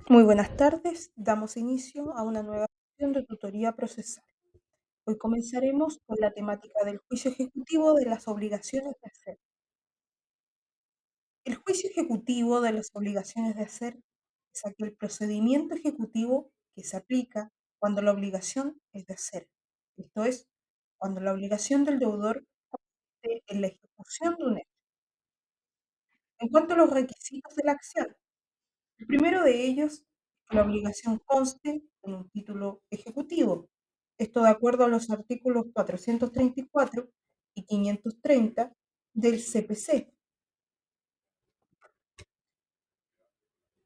Muy buenas tardes, damos inicio a una nueva sesión de tutoría procesal. Hoy comenzaremos con la temática del juicio ejecutivo de las obligaciones de hacer. El juicio ejecutivo de las obligaciones de hacer es aquel procedimiento ejecutivo que se aplica cuando la obligación es de hacer. Esto es, cuando la obligación del deudor consiste en la ejecución de un hecho. En cuanto a los requisitos de la acción, el primero de ellos es que la obligación conste en un título ejecutivo. Esto de acuerdo a los artículos 434 y 530 del CPC.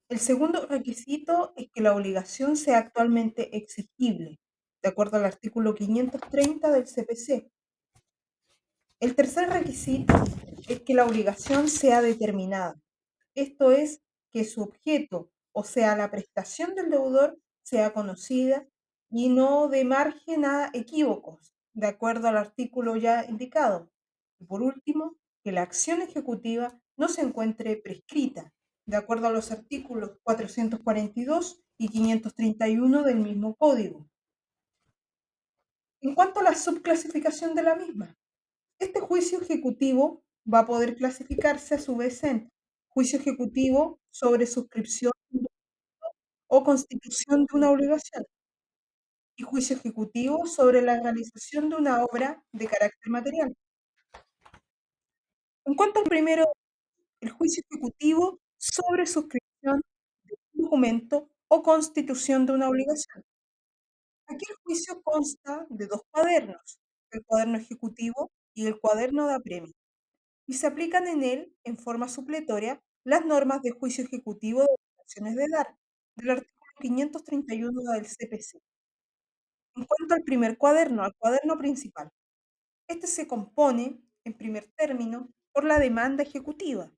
El segundo requisito es que la obligación sea actualmente exigible, de acuerdo al artículo 530 del CPC. El tercer requisito es que la obligación sea determinada. Esto es, que su objeto, o sea, la prestación del deudor, sea conocida y no dé margen a equívocos, de acuerdo al artículo ya indicado. Y por último, que la acción ejecutiva no se encuentre prescrita, de acuerdo a los artículos 442 y 531 del mismo código. En cuanto a la subclasificación de la misma, este juicio ejecutivo va a poder clasificarse a su vez en juicio ejecutivo sobre suscripción o constitución de una obligación y juicio ejecutivo sobre la realización de una obra de carácter material. En cuanto al primero, el juicio ejecutivo sobre suscripción de un documento o constitución de una obligación. Aquí el juicio consta de dos cuadernos, el cuaderno ejecutivo y el cuaderno de apremio, y se aplican en él, en forma supletoria, las normas de juicio ejecutivo de obligaciones de dar, del artículo 531 del CPC. En cuanto al primer cuaderno, al cuaderno principal, este se compone, en primer término, por la demanda ejecutiva.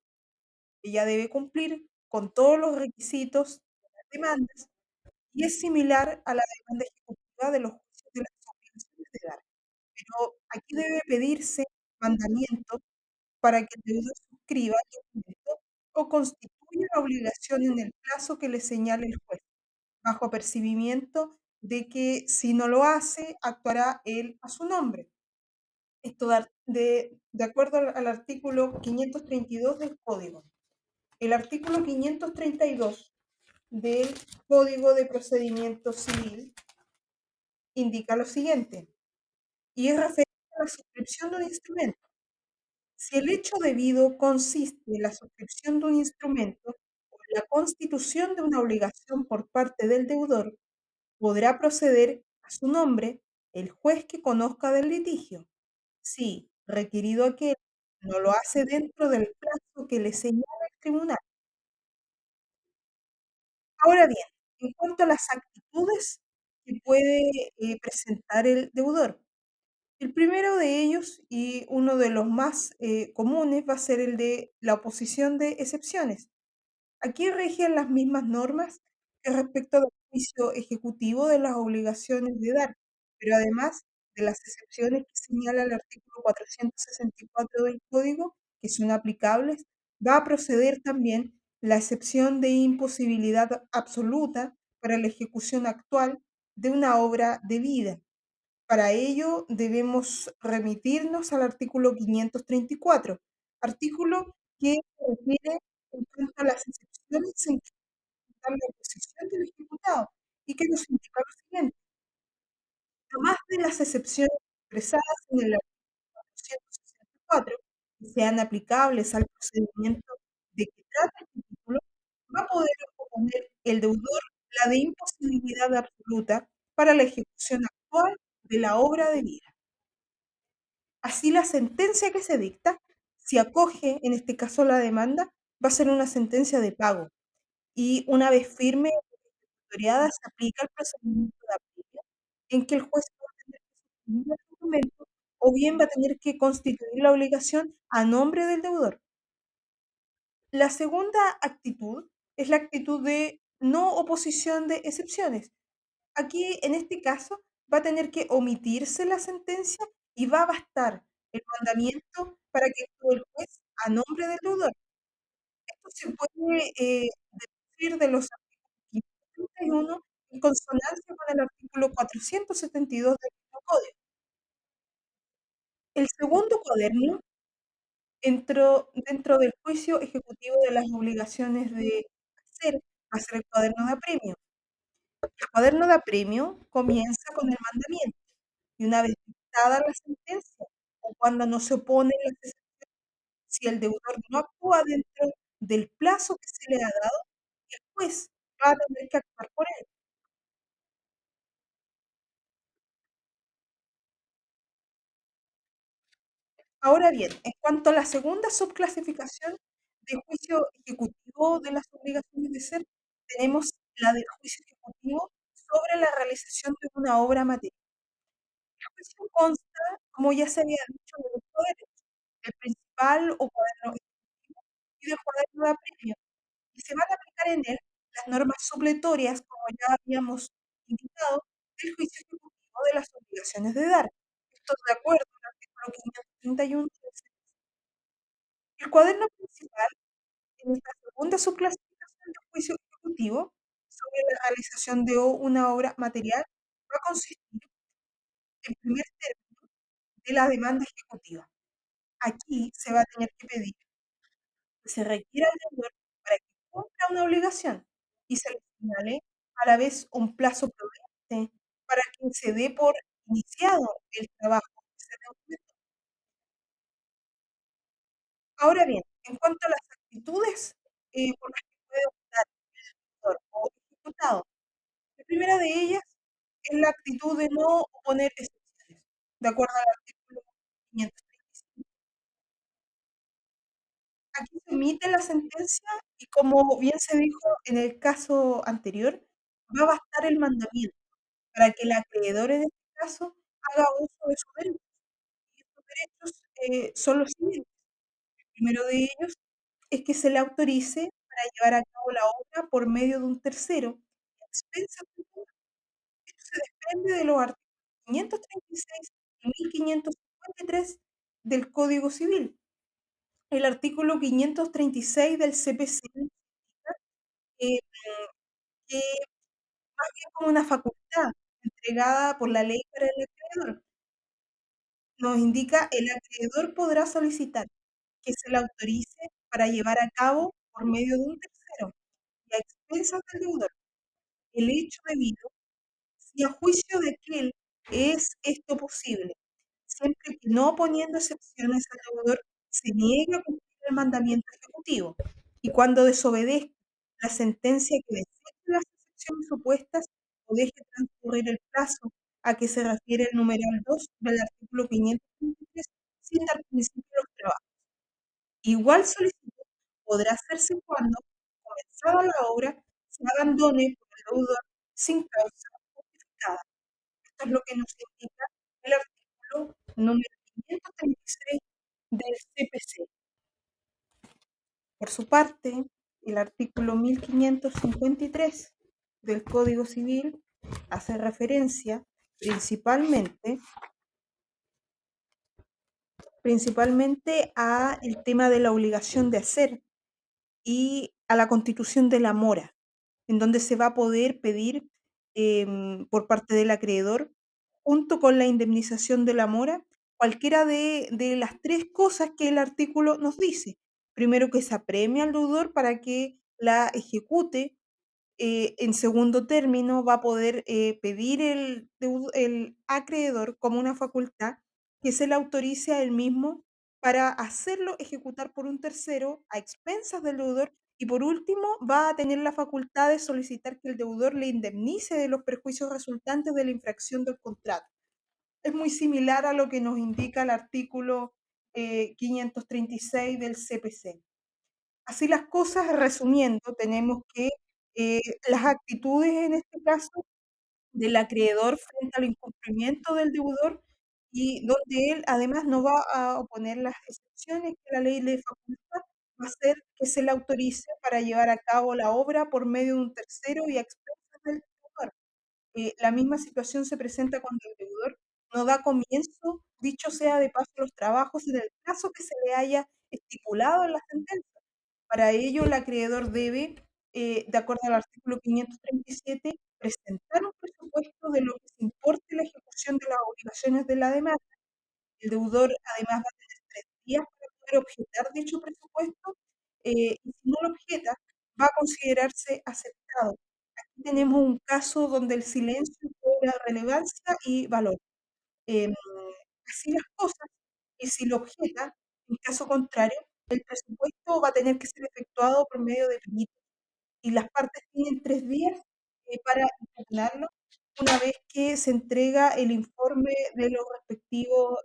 Ella debe cumplir con todos los requisitos de las demandas y es similar a la demanda ejecutiva de los juicios de las obligaciones de dar. Pero aquí debe pedirse mandamiento para que el deudor suscriba el documento o constituya la obligación en el plazo que le señale el juez, bajo apercibimiento de que si no lo hace, actuará él a su nombre. Esto de acuerdo al artículo 532 del Código. El artículo 532 del Código de Procedimiento Civil indica lo siguiente, y es referente a la suscripción de un instrumento. Si el hecho debido consiste en la suscripción de un instrumento o en la constitución de una obligación por parte del deudor, podrá proceder a su nombre el juez que conozca del litigio, si, requerido aquel, no lo hace dentro del plazo que le señala el tribunal. Ahora bien, en cuanto a las actitudes que puede presentar el deudor, el primero de ellos y uno de los más comunes va a ser el de la oposición de excepciones. Aquí rigen las mismas normas que respecto del juicio ejecutivo de las obligaciones de dar, pero además de las excepciones que señala el artículo 464 del Código, que son aplicables, va a proceder también la excepción de imposibilidad absoluta para la ejecución actual de una obra debida. Para ello debemos remitirnos al artículo 534, artículo que se refiere en cuanto a las excepciones en que está la oposición del ejecutado y que nos indica lo siguiente: además de las excepciones expresadas en el artículo 464, que sean aplicables al procedimiento de que trata este título, va a poder oponer el deudor la de imposibilidad absoluta para la ejecución actual de la obra debida. Así, la sentencia que se dicta, si acoge, en este caso, la demanda, va a ser una sentencia de pago y una vez firme y ejecutoriada, se aplica el procedimiento de apremio, en que el juez va a tener que suscribir el documento o bien va a tener que constituir la obligación a nombre del deudor. La segunda actitud es la actitud de no oposición de excepciones. Aquí, en este caso, va a tener que omitirse la sentencia y va a bastar el mandamiento para que actúe el juez a nombre del deudor. Esto se puede deducir de los artículos 1931 en consonancia con el artículo 472 del mismo código. El segundo cuaderno entró dentro del juicio ejecutivo de las obligaciones de hacer, va a ser el cuaderno de apremio. El cuaderno de apremio comienza con el mandamiento y una vez dictada la sentencia o cuando no se opone la si el deudor no actúa dentro del plazo que se le ha dado, el juez va a tener que actuar por él. Ahora bien, en cuanto a la segunda subclasificación de juicio ejecutivo de las obligaciones de ser, tenemos la del juicio ejecutivo sobre la realización de una obra material. El juicio consta, como ya se había dicho, de dos poderes, el principal o cuaderno ejecutivo y del cuaderno de apremio, y se van a aplicar en él las normas supletorias, como ya habíamos indicado, del juicio ejecutivo de las obligaciones de dar. Esto de acuerdo al artículo 531 del el cuaderno principal, en esta segunda subclasificación del juicio ejecutivo sobre la realización de una obra material, va a consistir en primer término de la demanda ejecutiva. Aquí se va a tener que pedir que se requiera al deudor para que cumpla una obligación y se le señale a la vez un plazo prudente para que se dé por iniciado el trabajo que se le encomendó. Ahora bien, en cuanto a las actitudes por las que puede optar el deudor o ejecutado, la primera de ellas es la actitud de no oponer excepciones, de acuerdo al artículo 535. Aquí se emite la sentencia y, como bien se dijo en el caso anterior, va a bastar el mandamiento para que el acreedor en este caso haga uso de sus derechos. Y estos derechos son los siguientes. El primero de ellos es que se le autorice para llevar a cabo la obra por medio de un tercero, a expensas del deudor. Esto se desprende de los artículos 536 y 1553 del Código Civil. El artículo 536 del CPC eh, que más bien como una facultad entregada por la ley para el acreedor. Nos indica el acreedor podrá solicitar que se le autorice para llevar a cabo por medio de un tercero y a expensas del deudor el hecho debido si a juicio de aquel es esto posible, siempre que no poniendo excepciones al deudor se niegue a cumplir el mandamiento ejecutivo y cuando desobedezca la sentencia que deseche las excepciones supuestas o deje transcurrir el plazo a que se refiere el numeral 2 del artículo 533 sin dar principio a los trabajos. Igual solicitud podrá hacerse cuando, comenzada la obra, se abandone por el deudor sin causa justificada. Esto es lo que nos indica el artículo número 536 del CPC. Por su parte, el artículo 1553 del Código Civil hace referencia principalmente, principalmente a el tema de la obligación de hacer y a la constitución de la mora, en donde se va a poder pedir por parte del acreedor, junto con la indemnización de la mora, cualquiera de las tres cosas que el artículo nos dice. Primero, que se apremie al deudor para que la ejecute. En segundo término, va a poder pedir el acreedor como una facultad que se le autorice a él mismo para hacerlo ejecutar por un tercero a expensas del deudor. Y por último, va a tener la facultad de solicitar que el deudor le indemnice de los perjuicios resultantes de la infracción del contrato. Es muy similar a lo que nos indica el artículo 536 del CPC. Así las cosas, resumiendo, tenemos que eh, las actitudes en este caso del acreedor frente al incumplimiento del deudor y donde él además no va a oponer las excepciones que la ley le faculta, va a ser que se le autorice para llevar a cabo la obra por medio de un tercero y a expensas del deudor. La misma situación se presenta cuando el deudor no da comienzo, dicho sea de paso, los trabajos en el plazo que se le haya estipulado en la sentencia. Para ello, el acreedor debe de acuerdo al artículo 537, presentar un presupuesto de lo que se importe la ejecución de las obligaciones de la demanda. El deudor además va a tener 3 días para poder objetar dicho presupuesto, y si no lo objeta, va a considerarse aceptado. Aquí tenemos un caso donde el silencio cobra relevancia y valor. Em, Así las cosas, y si lo objeta, en caso contrario, el presupuesto va a tener que ser efectuado por medio de perito, y las partes tienen 3 días, para impugnarlo una vez que se entrega el informe de los respectivos,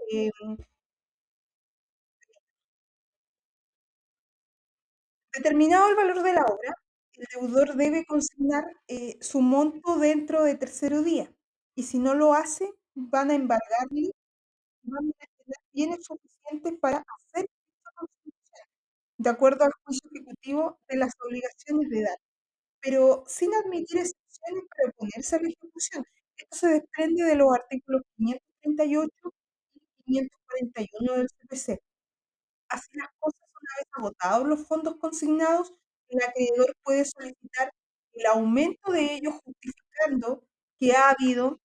determinado el valor de la obra, el deudor debe consignar, su monto dentro de tercero día, y si no lo hace, van a embargarle, van a tener bienes suficientes para hacer esa consignación, de acuerdo al juicio ejecutivo de las obligaciones de edad, pero sin admitir excepciones para oponerse a la ejecución. Esto se desprende de los artículos 538 y 541 del CPC. Así las cosas, una vez agotados los fondos consignados, el acreedor puede solicitar el aumento de ellos justificando que ha habido,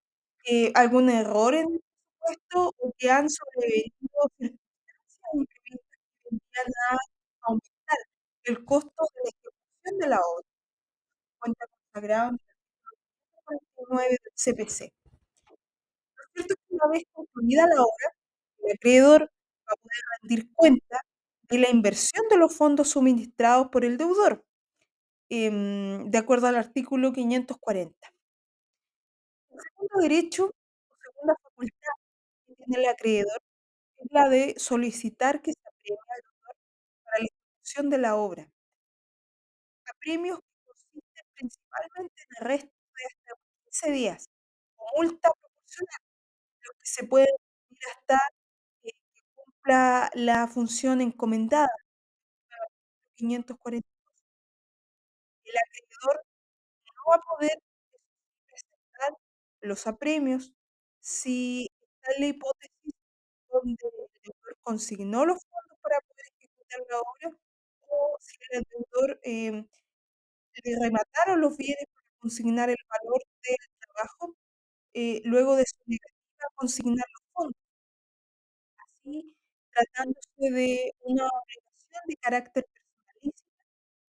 algún error en el presupuesto o que han sobrevenido circunstancias imprevistas que vendrían a aumentar el costo de la ejecución de la obra, cuenta consagrado en el artículo 49 del CPC. Lo cierto es que una vez concluida la obra, el acreedor va a poder rendir cuenta de la inversión de los fondos suministrados por el deudor, de acuerdo al artículo 540. El segundo derecho o segunda facultad que tiene el acreedor es la de solicitar que se apremie al deudor para la ejecución de la obra. Apremios que consisten principalmente en arresto de hasta 15 días o multa proporcional, lo que se puede ir hasta, que cumpla la función encomendada, 540. El acreedor no va a poder presentar los apremios si está en la hipótesis donde el deudor consignó los fondos para poder ejecutar la obra, o si el deudor, le remataron los bienes para consignar el valor del trabajo, luego de su negativa a consignar los fondos. Así, tratándose de una obligación de carácter personalísimo,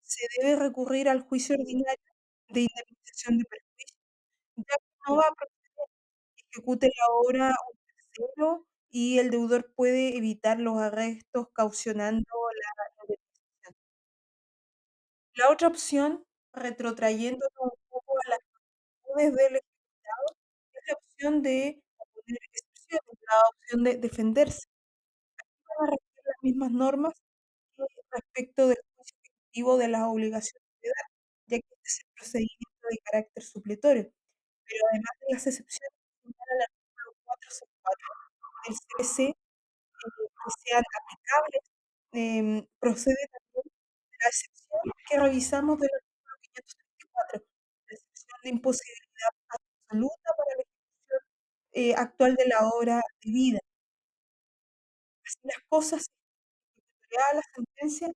se debe recurrir al juicio ordinario de indemnización de perjuicio, ya que no va a proceder que ejecute la obra un tercero y el deudor puede evitar los arrestos caucionando la indemnización. La otra opción, retrotrayéndonos un poco a las facultades del ejecutado, es la opción de oponer excepciones, la opción de defenderse. Van a regir las mismas normas que respecto del juicio ejecutivo de las obligaciones de edad, ya que este es el procedimiento de carácter supletorio. Pero además de las excepciones que señala el artículo 464 del CPC, que sean aplicables, procede también de la excepción que revisamos del artículo 534, la excepción de imposibilidad absoluta para la ejecución, actual de la obra debida. Así las cosas, ejecutoriada la sentencia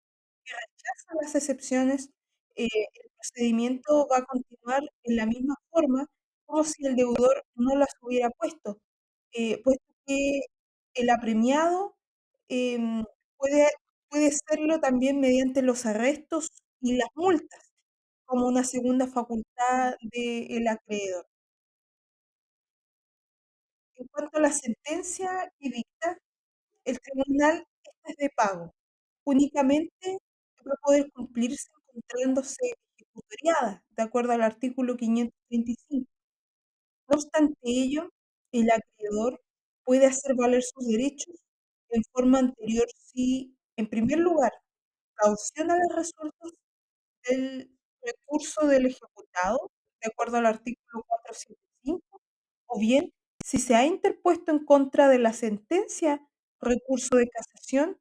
que rechaza las excepciones, el procedimiento va a continuar en la misma forma como si el deudor no las hubiera puesto, puesto que el apremiado, em, puede puede serlo también mediante los arrestos y las multas, como una segunda facultad del acreedor. En cuanto a la sentencia que dicta, el tribunal, esta es de pago. Únicamente va a poder cumplirse encontrándose ejecutoriada, de acuerdo al artículo 535. No obstante ello, el acreedor puede hacer valer sus derechos en forma anterior si, en primer lugar, cautiona los resultados del recurso del ejecutado, de acuerdo al artículo 475, o bien, si se ha interpuesto en contra de la sentencia recurso de casación,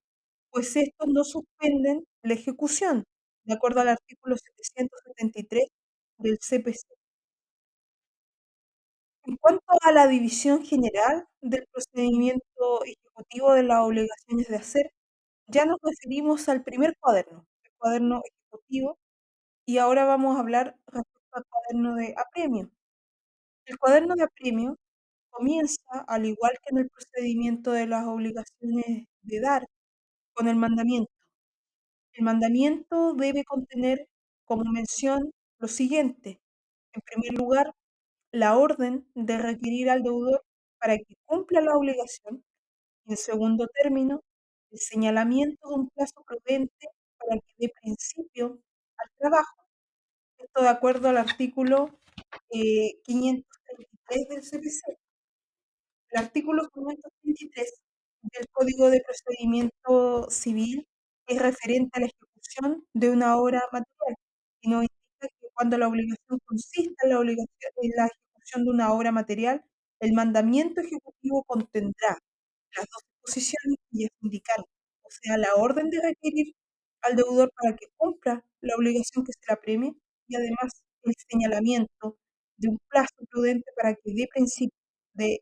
pues estos no suspenden la ejecución, de acuerdo al artículo 773 del CPC. En cuanto a la división general del procedimiento ejecutivo de las obligaciones de hacer, ya nos referimos al primer cuaderno, el cuaderno ejecutivo, Y ahora vamos a hablar respecto al cuaderno de apremio. El cuaderno de apremio comienza, al igual que en el procedimiento de las obligaciones de dar, con el mandamiento. El mandamiento debe contener como mención lo siguiente: en primer lugar, la orden de requerir al deudor para que cumpla la obligación y, en segundo término, el señalamiento de un plazo prudente para que dé principio al trabajo. Esto de acuerdo al artículo 533 del CPC. El artículo 533 del Código de Procedimiento Civil es referente a la ejecución de una obra material y nos indica que cuando la obligación consista en la ejecución de una obra material, el mandamiento ejecutivo contendrá las 2 disposiciones que ya se indicaron, o sea, la orden de requerir al deudor para que cumpla la obligación que se le apremie y además el señalamiento de un plazo prudente para que dé principio de